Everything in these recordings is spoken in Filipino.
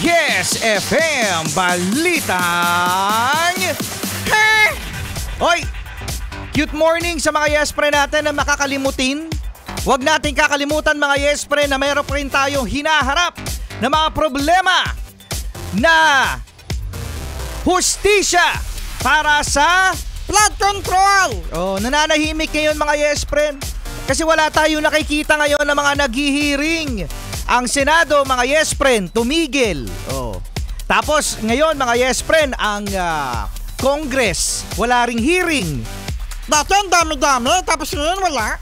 Yes FM Balitang Hoy! Cute morning sa mga yes pre natin na makakalimutin. Huwag natin kakalimutan mga yes pre na mayroon pa rin tayong hinaharap na mga problema na hustisya para sa flood control. Nananahimik ngayon mga yes friend kasi wala tayong nakikita ngayon ng mga naghihiring. Ang Senado mga yes friend tumigil. Tapos ngayon mga yes friend ang Congress wala ring hearing. Dati ang dami-dami tapos ngayon wala.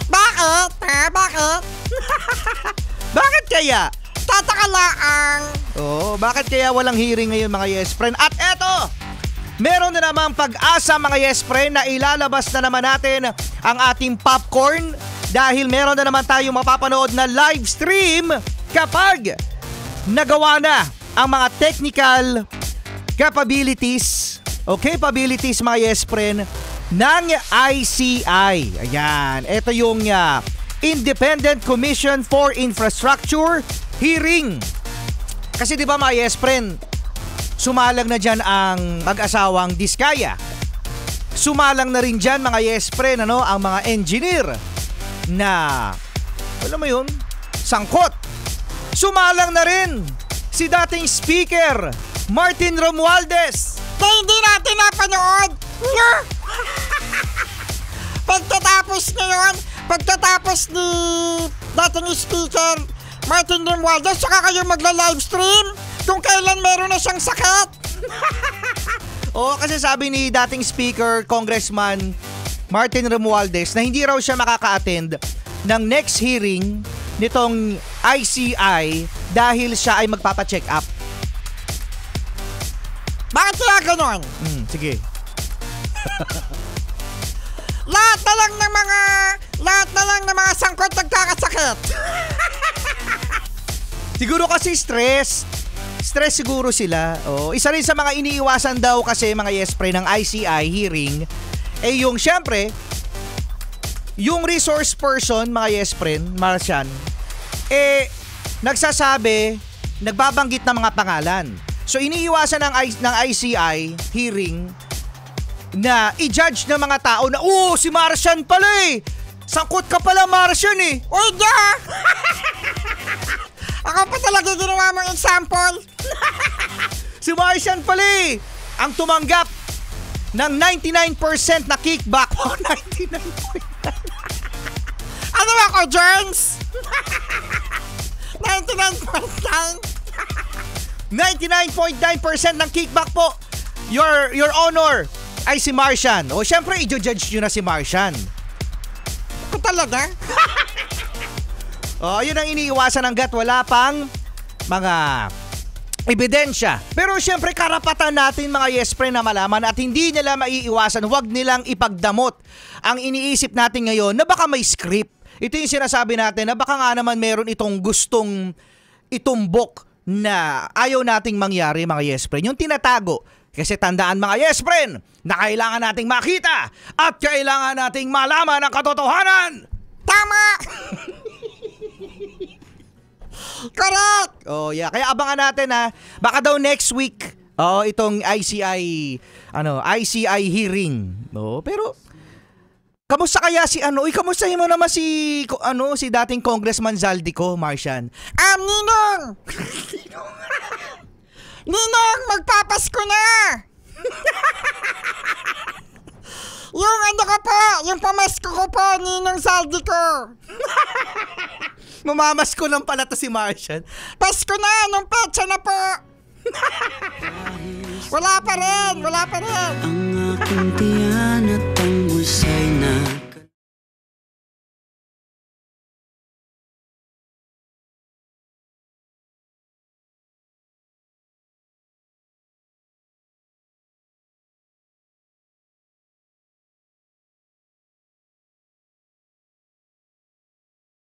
Bakit? Bakit? Bakit kaya? Tatakalaang. Bakit kaya walang hearing ngayon mga yes friend? At eto, meron na namang pag-asa mga yes friend na ilalabas na naman natin ang ating popcorn dahil meron na naman tayong mapapanood na live stream kapag nagawa na ang mga technical capabilities mga yes friend ng ICI. Ayan, ito yung Independent Commission for Infrastructure hearing. Kasi di ba mga yes friend, sumalang na dyan ang mag-asawang Diskaya. Sumalang na rin dyan mga yes friend ang mga engineer na, alam mo yun, sangkot. Sumalang na rin si dating speaker Martin Romualdez na hindi natin napanood. Pagkatapos ni dating speaker Martin Romualdez, saka kayo magla-livestream kung kailan meron na siyang sakit. Kasi sabi ni dating speaker Congressman Martin Romualdez na hindi raw siya makaka-attend ng next hearing nitong ICI dahil siya ay magpapa-check up. Bakit kaya ganon? Sige. Lahat na lang ng mga sangkot nagkakasakit. Siguro kasi stress siguro sila. Isa rin sa mga iniiwasan daw kasi mga yes pre ng ICI hearing yung syempre yung resource person mga yes friend Marcian nagsasabi, nagbabanggit ng mga pangalan. So iniiwasan ng ICI hearing na i-judge ng mga tao na si Marcian pala sangkot ka pala Marcian Uy, ako pa talaga ginawa mong example. Si Marcian pala ang tumanggap ng 99% na kickback. 99.9. Ano ako, Jones? 99.9? 99.9% ng kickback po. Your honor ay si Marcian. Syempre i-judge nyo na si Marcian. Ako talaga? Yun ang iniiwasan hanggat wala pang mga ebidensya. Pero syempre karapatan natin mga yes pre na malaman at hindi nila maiiwasan, huwag nilang ipagdamot ang iniisip natin ngayon na baka may script. Ito yung sinasabi natin na baka nga naman meron itong gustong itumbok na ayaw nating mangyari mga yes pre. Yung tinatago. Kasi tandaan mga yes friend na kailangan nating makita at kailangan nating malaman ang katotohanan. Tama! Correct! Kaya abangan natin baka daw next week itong ICI hearing. Pero kamusta kaya si kamustahin mo naman si dating Congressman Zaldico, Marcian? Ninong! Ninong, magpapasko na! Yung pamasko ko po, Ninong Zaldico. Mamamasko lang pala to si Marcian. Pasko na, nung petsa na po. Wala pa rin. Ang aking tiyan at ang busay na